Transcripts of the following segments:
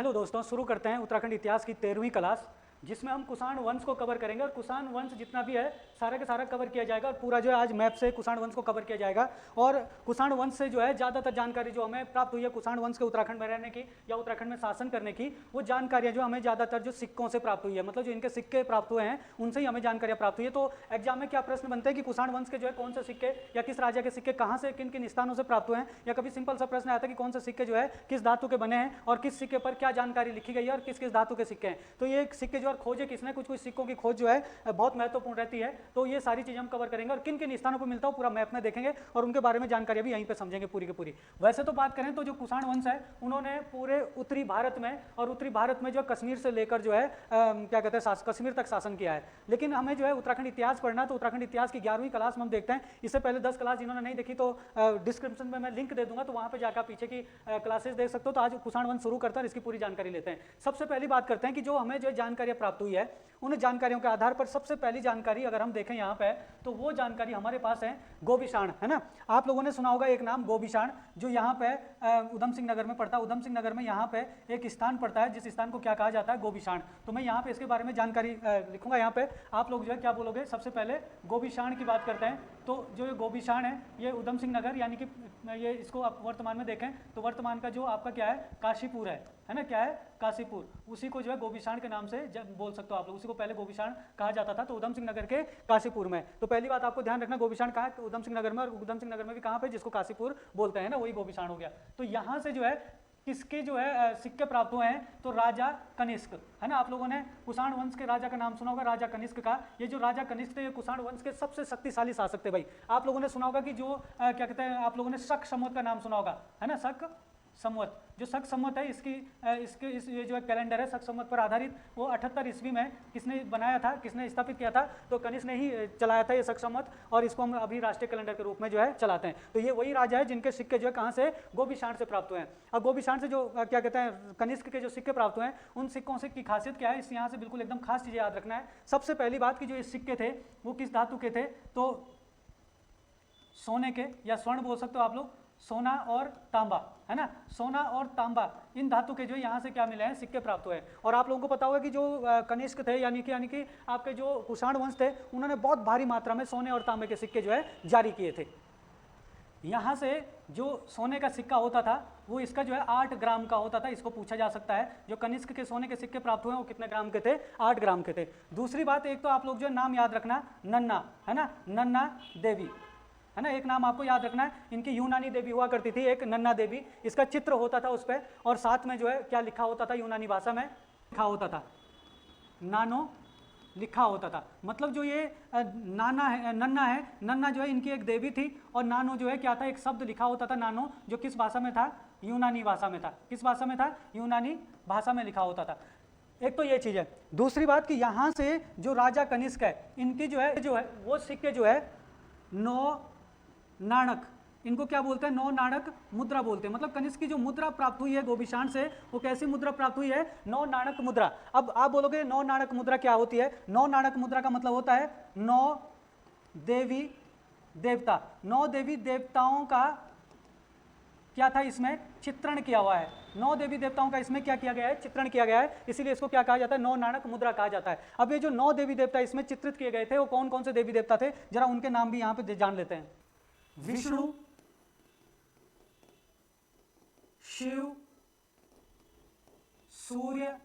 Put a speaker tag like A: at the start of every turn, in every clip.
A: Hello दोस्तों, शुरू करते हैं उत्तराखंड इतिहास की 13वीं क्लास, जिसमें हम कुषाण वंश को कवर करेंगे। और कुषाण वंश जितना भी है सारा का सारा कवर किया जाएगा और पूरा जो है आज मैप से कुषाण वंश को कवर किया जाएगा। और कुषाण वंश से जो है ज़्यादातर जानकारी जो हमें प्राप्त हुई है कुषाण वंश के उत्तराखंड में रहने की या उत्तराखंड में शासन करने की, वो जानकारियाँ जो हमें ज़्यादातर जो सिक्कों से प्राप्त हुई है, मतलब जो इनके सिक्के प्राप्त हुए हैं उनसे ही हमें जानकारियाँ प्राप्त हुई है। तो एग्जाम में क्या प्रश्न बनते हैं कि कुषाण वंश के जो है कौन से सिक्के या किस राजा के सिक्के कहाँ से किन किन स्थानों से प्राप्त हुए हैं, या कभी सिंपल सा प्रश्न आता है कि कौन से सिक्के जो है किस धातु के बने हैं और किस सिक्के पर क्या जानकारी लिखी गई है और किस किस धातु के सिक्के हैं। तो ये सिक्के जो है खोजे किसने, कुछ सिक्कों की खोज जो है बहुत महत्वपूर्ण रहती है। तो ये सारी चीजें हम कवर करेंगे और किन किन स्थानों पर मिलता है पूरा मैप में देखेंगे और उनके बारे में जानकारी भी यहीं पे समझेंगे पूरी की पूरी। वैसे तो बात करें तो जो कुषाण वंश है उन्होंने पूरे उत्तरी भारत में और उत्तरी भारत में जो कश्मीर से लेकर जो है क्या कहते हैं कश्मीर तक शासन किया है। लेकिन हमें जो है उत्तराखंड इतिहास पढ़ना, तो उत्तराखंड इतिहास की 11वीं क्लास में हम देखते हैं। इससे पहले 10 क्लास जिन्होंने नहीं देखी तो डिस्क्रिप्शन में मैं लिंक दे दूंगा, तो वहां पर जाकर पीछे की क्लासेस देख सकते हो। तो आज कुषाण वंश शुरू करते हैं, इसकी पूरी जानकारी लेते हैं। सबसे पहली बात करते हैं कि जो हमें जो जानकारियां प्राप्त हुई है उन जानकारियों के आधार पर सबसे पहली जानकारी अगर हम देखें यहाँ पे, तो वो जानकारी हमारे पास है गोबिशाण, है ना। आप लोगों ने सुना होगा एक नाम गोबिशाण, जो यहाँ पे उधम सिंह नगर में पड़ता है। उधम सिंह नगर में यहाँ पे एक स्थान पड़ता है जिस स्थान को क्या कहा जाता है, गोबिशाण। तो मैं यहाँ पे इसके बारे में जानकारी लिखूंगा। यहाँ पे आप लोग जो है क्या बोलोगे, सबसे पहले गोबिशाण की बात करते हैं। तो जो ये गोबिशाण है ये उधम सिंह नगर, यानी कि ये इसको आप वर्तमान में देखें तो वर्तमान का जो आपका क्या है, काशीपुर है ना, क्या है, काशीपुर। उसी को जो है गोबिशाण के नाम से बोल सकते हो आप लोग। उसी को पहले गोबिशाण कहा जाता था, तो उधम सिंह नगर के काशीपुर में। तो पहली बात आपको ध्यान रखना, गोबिशाण कहाँ है, उधम सिंह नगर में। और उधम सिंह नगर में भी कहाँ पे, जिसको काशीपुर बोलते हैं ना, वही गोबिशाण हो गया। तो यहाँ से जो है किसके जो है सिक्के प्राप्त हुए हैं, तो राजा कनिष्क, है ना। आप लोगों ने कुषाण वंश के राजा का नाम सुना होगा, राजा कनिष्क का। ये जो राजा कनिष्क थे ये कुषाण वंश के सबसे शक्तिशाली शासक थे भाई। आप लोगों ने सुना होगा कि जो क्या कहते हैं, आप लोगों ने शक संवत का नाम सुना होगा, है ना। शक संवत, जो शक संवत है ये जो है कैलेंडर है शक संवत पर आधारित, वो 78 ईस्वी में किसने बनाया था, किसने स्थापित किया था, तो कनिष्क ने ही चलाया था ये शक संवत। और इसको हम अभी राष्ट्रीय कैलेंडर के रूप में जो है चलाते हैं। तो ये वही राजा है जिनके सिक्के जो है कहाँ से, गोबिशाण से प्राप्त हुए हैं। अब गोबिशाण से जो क्या कहते हैं कनिष्क के जो सिक्के प्राप्त हुए हैं, उन सिक्कों से की खासियत क्या है, इस यहाँ से बिल्कुल एकदम खास चीज़ें याद रखना है। सबसे पहली बात कि जो ये सिक्के थे वो किस धातु के थे, तो सोने के, या स्वर्ण बोल सकते हो आप लोग, सोना और तांबा, है ना। सोना और तांबा इन धातु के जो यहाँ से क्या मिले हैं, सिक्के प्राप्त हुए हैं। और आप लोगों को पता होगा कि जो कनिष्क थे यानी कि आपके जो कुषाण वंश थे, उन्होंने बहुत भारी मात्रा में सोने और तांबे के सिक्के जो है जारी किए थे। यहाँ से जो सोने का सिक्का होता था वो इसका जो है 8 ग्राम का होता था। इसको पूछा जा सकता है जो कनिष्क के सोने के सिक्के प्राप्त हुए हैं वो कितने ग्राम के थे, 8 ग्राम के थे। दूसरी बात, एक तो आप लोग जो है नाम याद रखना, नन्ना, है ना, नन्ना देवी, है ना। एक नाम आपको याद रखना है, इनकी यूनानी देवी हुआ करती थी एक, नन्ना देवी। इसका चित्र होता था उस पर, और साथ में जो है क्या लिखा होता था, यूनानी भाषा में लिखा होता था, नानो लिखा होता था। मतलब जो ये नाना है, नन्ना है, नन्ना जो है इनकी एक देवी थी, और नानो जो है क्या था, एक शब्द लिखा होता था नानो, जो किस भाषा में था, यूनानी भाषा में था। किस भाषा में था, यूनानी भाषा में लिखा होता था। एक तो ये चीज़ है। दूसरी बात कि यहाँ से जो राजा कनिष्क है इनकी जो है वो सिक्के जो है 9 नाणक, इनको क्या बोलते हैं, 9 नाणक मुद्रा बोलते हैं। मतलब कनिष्क की जो मुद्रा प्राप्त हुई है गोबिशाण से, वो कैसी मुद्रा प्राप्त हुई है, 9 नाणक मुद्रा। अब आप बोलोगे 9 नाणक मुद्रा क्या होती है, 9 नाणक मुद्रा का मतलब होता है 9 देवी देवता। 9 देवी देवताओं का क्या था, इसमें चित्रण किया हुआ है। 9 देवी देवताओं का इसमें क्या किया गया है, चित्रण किया गया है, इसीलिए इसको क्या कहा जाता है, 9 नाणक मुद्रा कहा जाता है। अब ये जो 9 देवी देवता इसमें चित्रित किए गए थे वो कौन कौन से देवी देवता थे, जरा उनके नाम भी यहाँ पे जान लेते हैं। विष्णु, शिव, सूर्य,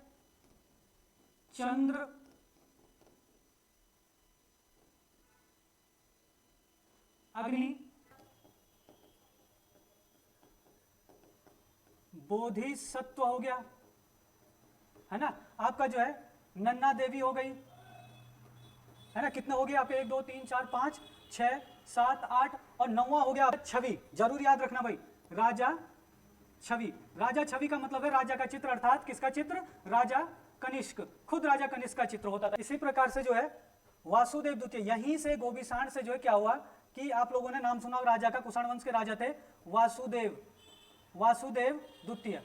A: चंद्र, अग्नि, बोधिसत्व हो गया, है ना। आपका जो है नन्ना देवी हो गई, है ना। कितने हो गए आपके, 1 2 3 4 5 6 7 8 और 9वां हो गया छवि। जरूर याद रखना भाई, राजा छवि। राजा छवि का मतलब है राजा का चित्र, अर्थात किसका चित्र, राजा कनिष्क, खुद राजा कनिष्क का चित्र होता था। इसी प्रकार से जो है वासुदेव द्वितीय, यहीं से गोबिशाण से जो है क्या हुआ कि आप लोगों ने नाम सुना राजा का, कुषाण वंश के राजा थे वासुदेव, वासुदेव द्वितीय,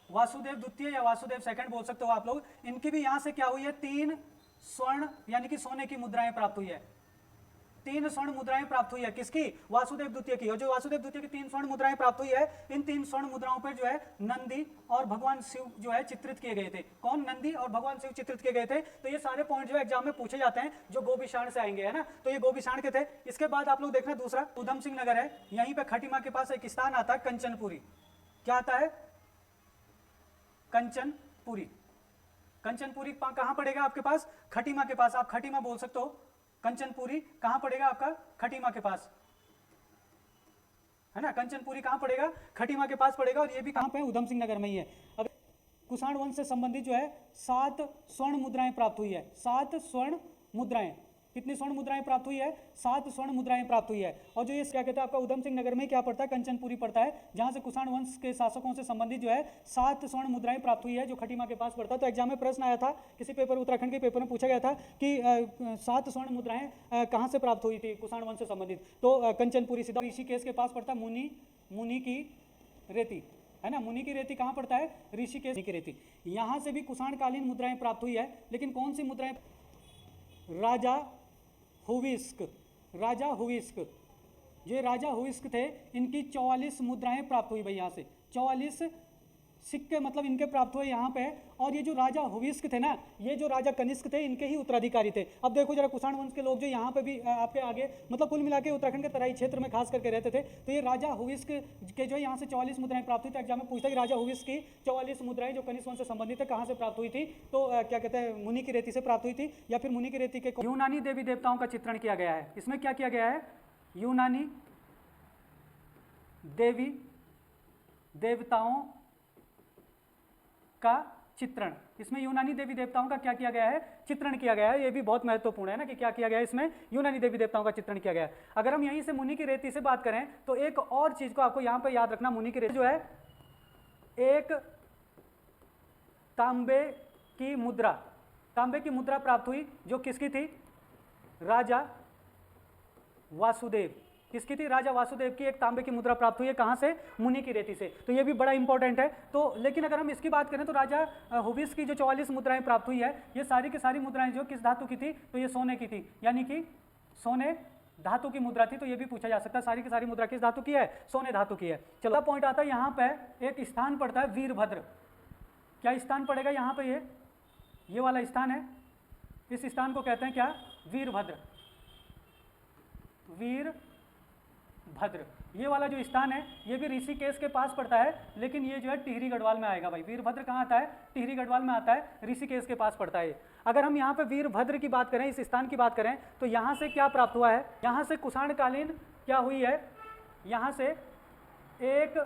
A: वासुदेव द्वितीय या वासुदेव सेकंड बोल सकते हो आप लोग। इनकी भी यहां से क्या हुई है, 3 स्वर्ण यानी कि सोने की मुद्राएं प्राप्त हुई है। 3 स्वर्ण मुद्राएं प्राप्त हुई है, किसकी? वासुदेव द्वितीय की। और जो वासुदेव द्वितीय की 3 स्वर्ण मुद्राएं प्राप्त हुई है, इन 3 स्वर्ण मुद्राओं पर जो है नंदी और भगवान शिव जो है चित्रित किए गए थे। कौन? नंदी और भगवान शिव चित्रित किए गए थे। तो ये सारे पॉइंट जो एग्जाम में पूछे जाते हैं जो गोपीशाण से आएंगे, है ना। तो ये गोपीशाण के थे। इसके बाद आप लोग देखना दूसरा उधम सिंह नगर है, यहीं पे खटीमा के पास एक स्थान आता है कंचनपुरी। क्या आता है? कंचनपुरी। कंचनपुरी कहां पड़ेगा आपके पास? खटीमा के पास। आप खटीमा बोल सकते हो। कंचनपुरी कहां पड़ेगा आपका? खटीमा के पास, है ना। कंचनपुरी कहां पड़ेगा? खटीमा के पास पड़ेगा। और ये भी कहां पे? उधम सिंह नगर में ही है। अब कुषाण वंश से संबंधित जो है 7 स्वर्ण मुद्राएं प्राप्त हुई है। 7 स्वर्ण मुद्राएं। कितनी स्वर्ण मुद्राएं प्राप्त हुई है? 7 स्वर्ण मुद्राएं प्राप्त हुई है। और जो ये क्या कहते हैं आपका उधम सिंह नगर में क्या पड़ता है? कंचनपुरी पड़ता है, जहां से कुषाण वंश के शासकों से संबंधित जो है 7 स्वर्ण मुद्राएं प्राप्त हुई है, जो खटीमा के पास पड़ता है। तो एग्जाम में प्रश्न आया था, किसी पेपर उत्तराखंड के पेपर में पूछा गया था कि 7 स्वर्ण मुद्राएं कहां से प्राप्त हुई थी कुषाण वंश से संबंधित? तो कंचनपुरी सीधा ऋषिकेश के पास पड़ता है। मुनि की रेती, है ना। मुनि की रेती कहां पड़ता है? ऋषिकेश की रेती। यहां से भी कुषाण कालीन मुद्राएं प्राप्त हुई है, लेकिन कौन सी मुद्राएं? राजा हुविस्क। राजा हुविस्क, ये राजा हुविस्क थे, इनकी 44 मुद्राएं प्राप्त हुई भाई। यहाँ से 44 सिक्के मतलब इनके प्राप्त हुए यहाँ पे। और ये जो राजा हुविस्क थे ना, ये जो राजा कनिष्क थे, इनके ही उत्तराधिकारी थे। अब देखो जरा कुषाण वंश के लोग जो यहाँ पे भी आपके आगे मतलब कुल मिला के उत्तराखंड के तराई क्षेत्र में खास करके रहते थे। तो ये राजा हुविस्क के जो यहाँ से 44 मुद्राएं प्राप्त हुई। तो एग्जाम में पूछता है कि राजा हुविस्क की 44 मुद्राएं जो कनिष्क वंश से संबंधित है कहाँ से प्राप्त हुई थी? तो क्या कहते हैं मुनि की रेती से प्राप्त हुई थी, या फिर मुनि की रेती के यूनानी देवी देवताओं का चित्रण किया गया है। इसमें क्या किया गया है? यूनानी देवी देवताओं का चित्रण। इसमें यूनानी देवी देवताओं का क्या किया गया है? चित्रण किया गया है। ये भी बहुत महत्वपूर्ण है ना कि क्या किया गया है इसमें? यूनानी देवी देवताओं का चित्रण किया गया है। अगर हम यहीं से मुनि की रेती से बात करें तो एक और चीज को आपको यहां पर याद रखना, मुनि की रेती जो है एक तांबे की मुद्रा, तांबे की मुद्रा प्राप्त हुई, जो किसकी थी? राजा वासुदेव। किसकी थी? राजा वासुदेव की एक तांबे की मुद्रा प्राप्त हुई है। कहां से? मुनि की रेती से। तो ये भी बड़ा इंपॉर्टेंट है। तो लेकिन अगर हम इसकी बात करें तो राजा हुविस्क की जो 44 मुद्राएं प्राप्त हुई है, ये सारी की सारी मुद्राएं जो किस धातु की थी? तो ये सोने की थी, यानी कि सोने धातु की मुद्रा थी। तो ये भी पूछा जा सकता है सारी की सारी मुद्रा किस धातु की है? सोने धातु की है। चलो पॉइंट आता है यहाँ पे एक स्थान पड़ता है वीरभद्र। क्या स्थान पड़ेगा यहाँ पे? ये वाला स्थान है। इस स्थान को कहते हैं क्या? वीरभद्र। वीरभद्र ये वाला जो स्थान है ये भी ऋषिकेश के पास पड़ता है, लेकिन ये जो है टिहरी गढ़वाल में आएगा भाई। वीरभद्र कहाँ आता है? टिहरी गढ़वाल में आता है, ऋषिकेश के पास पड़ता है। अगर हम यहाँ पे वीरभद्र की बात करें, इस स्थान की बात करें, तो यहाँ से क्या प्राप्त हुआ है? यहाँ से कुषाणकालीन क्या हुई है? यहाँ से एक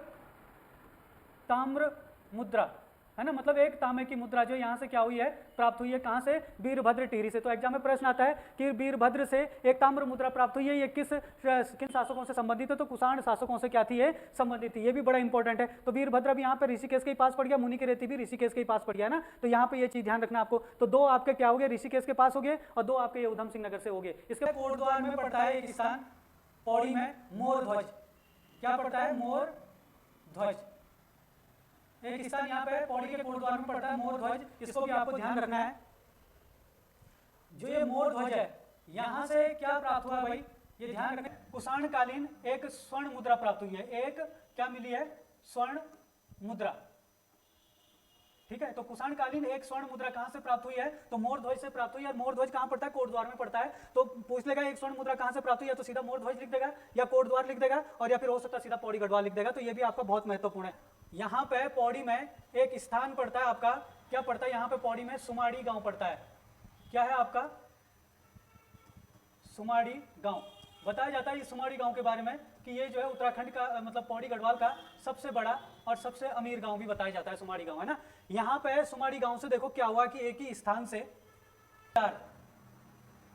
A: ताम्र मुद्रा, है ना, मतलब एक तांबे की मुद्रा जो यहाँ से क्या हुई है? प्राप्त हुई है। कहाँ से? वीरभद्र टिहरी से। तो एग्जाम में प्रश्न आता है कि वीरभद्र से एक ताम्र मुद्रा प्राप्त हुई है, ये किन शासकों से संबंधित है? तो कुषाण शासकों से क्या थी? ये संबंधित थी। ये भी बड़ा इंपॉर्टेंट है। तो वीरभद्र भी यहाँ पे ऋषिकेश के ही पास पड़ गया, मुनि की रेती भी ऋषिकेश के ही पास पड़ गया, है ना। तो यहाँ पे ये चीज ध्यान रखना आपको। तो 2 आपके क्या हो गए? ऋषिकेश के पास हो गए, और 2 आपके ये उधम सिंह नगर से हो गए। इसके कोटद्वार में पड़ता है एक स्थान, पौड़ी में मोर ध्वज। क्या पड़ता है? मोर ध्वज। एक स्थान यहाँ पे पौड़ी के कोटद्वार में पड़ता है मोर ध्वज। इसको भी आपको ध्यान रखना है। जो ये मोर ध्वज है, यहां से क्या प्राप्त हुआ भाई? ये ध्यान रखना। कुषाणकालीन एक स्वर्ण मुद्रा प्राप्त हुई है। एक क्या मिली है? स्वर्ण मुद्रा। ठीक है। तो कुषाणकालीन एक स्वर्ण मुद्रा कहां से प्राप्त हुई है? तो मोर ध्वज से प्राप्त हुई है। मोर ध्वज कहां पड़ता है? कोटद्वार में पड़ता है। तो पूछ लेगा एक स्वर्ण मुद्रा कहां से प्राप्त हुई है, तो सीधा मोर ध्वज लिख देगा, या कोटद्वार लिख देगा, और या फिर हो सकता है सीधा पौड़ी गढ़वाल लिख देगा। तो ये भी आपका बहुत महत्वपूर्ण है। यहाँ पे पौड़ी में एक स्थान पड़ता है आपका, क्या पड़ता है यहाँ पे पौड़ी में? सुमाड़ी गांव पड़ता है। क्या है आपका? सुमाड़ी गांव। बताया जाता है इस सुमाड़ी गांव के बारे में कि ये जो है उत्तराखंड का मतलब पौड़ी गढ़वाल का सबसे बड़ा और सबसे अमीर गांव भी बताया जाता है सुमाड़ी गांव, है ना। यहाँ पे सुमाड़ी गांव से देखो क्या हुआ कि एक ही स्थान से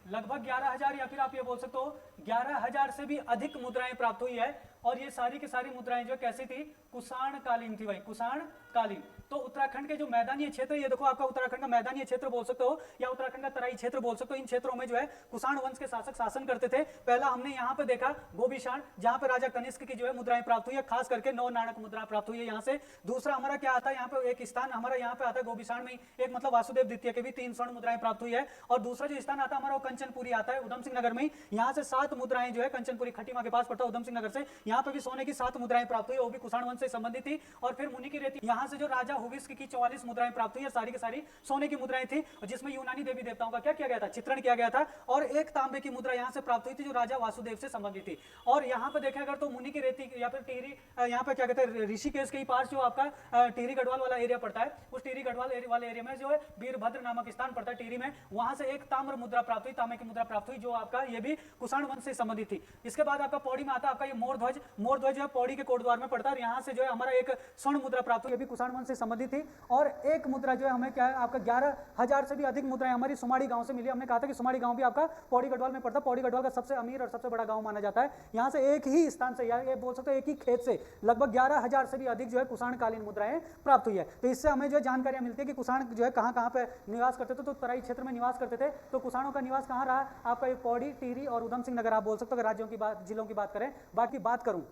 A: लगभग 11,000 या फिर आप ये बोल सकते हो 11,000 से भी अधिक मुद्राएं प्राप्त हुई है। और ये सारी की सारी मुद्राएं जो कैसी थी, कुषाण कालीन थी भाई, कुषाण कालीन। तो उत्तराखंड के जो मैदानी क्षेत्र, ये देखो आपका उत्तराखंड का मैदानी क्षेत्र बोल सकते हो या उत्तराखंड का तराई क्षेत्र बोल सकते हो, इन क्षेत्रों में जो है कुषाण वंश के शासक शासन करते थे। पहला हमने यहाँ पे देखा गोभिषाण, जहां पे राजा कनिष्क की जो है मुद्राएं प्राप्त हुई है, खास करके 9 नाणक मुद्रा प्राप्त हुई है यहाँ से। दूसरा हमारा क्या आता है, यहाँ पे एक स्थान हमारा यहाँ पे आता है गोभिषाण में एक, मतलब वासुदेव द्वितीय के भी 3 स्वर्ण मुद्राएं प्राप्त हुई है। और दूसरा जो स्थान आता है हमारा वो कंचनपुरी आता है उधम सिंह नगर में, यहाँ से 7 मुद्राएं जो है कंचनपुरी खटीमा के पास पड़ता है उधम सिंह नगर से, यहाँ पे भी सोने की 7 मुद्राएं प्राप्त हुई, वो भी कुषाण वंश से संबंधित थी। और फिर मुनि की रेती, यहाँ से जो राजा हुविस्क की 44 मुद्राएं प्राप्त हुई है, सारी की सारी सोने की मुद्राएं थी, जिसमें यूनानी देवी देवताओं का क्या किया गया था, चित्रण किया गया था। और एक तांबे की मुद्रा यहाँ से प्राप्त हुई थी जो राजा वासुदेव से संबंधित थी। और यहाँ पे देखें अगर तो मुनि की रेती या फिर टिहरी, यहाँ पे क्या कहते हैं ऋषिकेश के ही पास जो आपका टिहरी गढ़वाल वाला एरिया पड़ता है, उस टिहरी गढ़वाल वाले एरिया में जो है वीरभद्र नामक स्थान पड़ता है टिहरी में, वहां से एक ताम्र मुद्रा प्राप्त हुई, तांबे की मुद्रा प्राप्त हुई, जो आपका ये भी कुषाण वंश से संबंधित थी। इसके बाद आपका पौड़ी में आता है आपका ये मोरध्वज, मोरध्वज जो है पौड़ी के कोटद्वार में पड़ता है, और यहाँ से जो है हमारा एक स्वर्ण मुद्रा प्राप्त हुई, ये भी कुषाण वंश से संबंधित थी। और एक मुद्रा जो है हमें क्या है आपका 11,000 से भी अधिक मुद्राएं हमारी सुमाड़ी गांव से मिली। हमने कहा था कि सुमाड़ी गांव भी आपका पौड़ी गढ़वाल में पड़ता है, पौड़ी गढ़वाल का सबसे अमीर और सबसे बड़ा गांव माना जाता है। यहाँ से एक ही स्थान से या ये बोल सकते हो एक ही खेत से लगभग 11,000 से भी अधिक जो है कुषाण कालीन मुद्राएं प्राप्त हुई है। तो इससे हमें जो जानकारियां मिलती है कि कुषाण जो है कहाँ कहाँ पे निवास करते थे, तो तराई क्षेत्र में निवास करते थे। तो कुषाणों का निवास कहाँ रहा आपका, ये पौड़ी, टिहरी और उधम सिंह नगर आप बोल सकते हो, राज्यों की बात, जिलों की बात करें। बाकी बात करूं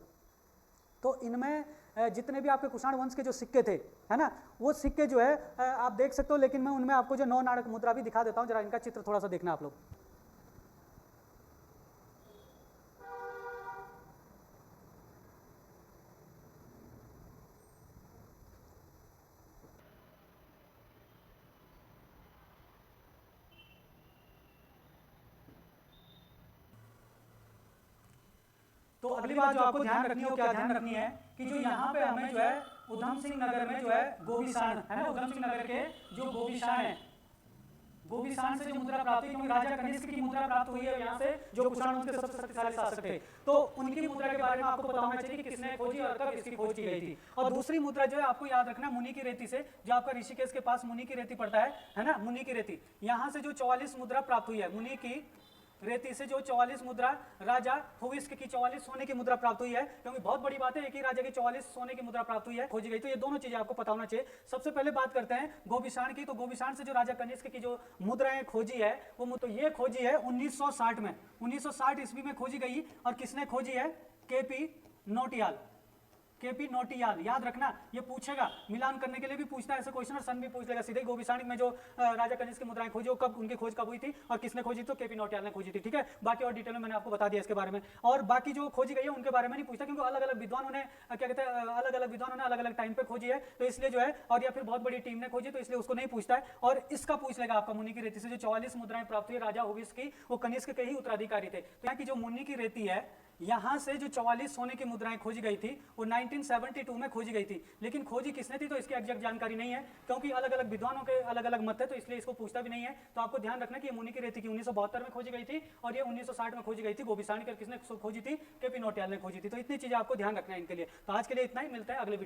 A: तो इनमें जितने भी आपके कुषाण वंश के जो सिक्के थे, है ना, वो सिक्के जो है आप देख सकते हो, लेकिन मैं उनमें आपको जो 9 नाणक मुद्रा भी दिखा देता हूं, जरा इनका चित्र थोड़ा सा देखना आप लोग। तो अगली बात जो आपको ध्यान रखनी हो, क्या ध्यान रखनी है कि जो यहाँ पे हमें जो है उधम सिंह नगर में जो है गोभिषाण है ना, उधम सिंह नगर के जो गोभिषाण है, गोभिषाण से जो मुद्रा प्राप्त हुई, क्योंकि राजा कनिष्क की मुद्रा प्राप्त हुई है यहाँ से, जो कुषाण वंश के सबसे शक्तिशाली शासक थे। तो उनकी मुद्रा के बारे में आपको पता होना चाहिए कि किसने खोजी और कब इसकी खोज की गई थी। और दूसरी मुद्रा जो है आपको याद रखना मुनि की रेती से, जो आपका ऋषिकेश के पास मुनि की रेती पड़ता है ना, मुनि की रेती, यहाँ से जो 44 मुद्रा प्राप्त हुई है, मुनि की रेती से जो 44 मुद्रा राजा हुविस्क की 44 सोने की मुद्रा प्राप्त हुई है, क्योंकि बहुत बड़ी बात है एक ही राजा की 44 सोने की मुद्रा प्राप्त हुई है, खोजी गई। तो ये दोनों चीजें आपको पता होना चाहिए। सबसे पहले बात करते हैं गोभिषाण की। तो गोभिषाण से जो राजा कनिष्क की जो मुद्राएं खोजी है, वो तो ये खोजी है 1960 में, 1960 ईस्वी में खोजी गई। और किसने खोजी है, केपी नौटियाल, केपी नौटियाल। याद रखना, ये पूछेगा, मिलान करने के लिए भी पूछता है ऐसे क्वेश्चन, और सन भी पूछ लेगा सीधे। गोभिषाण में जो राजा कनिष्क की मुद्राएं खोजी, वो कब, उनकी खोज कब हुई थी और किसने खोजी, तो केपी नौटियाल ने खोजी थी। ठीक है, बाकी और डिटेल में मैंने आपको बता दिया इसके बारे में। और बाकी जो खोजी गई है उनके बारे में नहीं पूछता, क्योंकि अलग अलग विद्वानों ने क्या कहते हैं, अलग अलग विद्वानों ने अलग अलग टाइम पे खोजी है, तो इसलिए जो है, और या फिर बहुत बड़ी टीम ने खोजी, तो इसलिए उसको नहीं पूछता है। और इसका पूछ लेगा आपका मुनि की रेती से जो 44 मुद्राएं प्राप्त हुई राजा हुविस्क की, वो कनिष्क के ही उत्तराधिकारी थे। तो यहाँ की जो मुनि की रेती है, यहाँ से जो 44 सोने की मुद्राएं खोजी गई थी, वो 1972 में खोजी गई थी। लेकिन खोजी किसने थी, तो इसकी एग्जैक्ट जानकारी नहीं है, क्योंकि अलग अलग विद्वानों के अलग अलग मत है, तो इसलिए इसको पूछता भी नहीं है। तो आपको ध्यान रखना कि ये मुनि की रेती की 1972 में खोजी गई थी, और ये 1960 में खोजी गई थी। गोभिषाण की किसने खोजी थी, केपी नौटियाल ने खोजी थी। तो इतनी चीजें आपको ध्यान रखना है इनके लिए। तो आज के लिए इतना ही, मिलता है अगले वीडियो।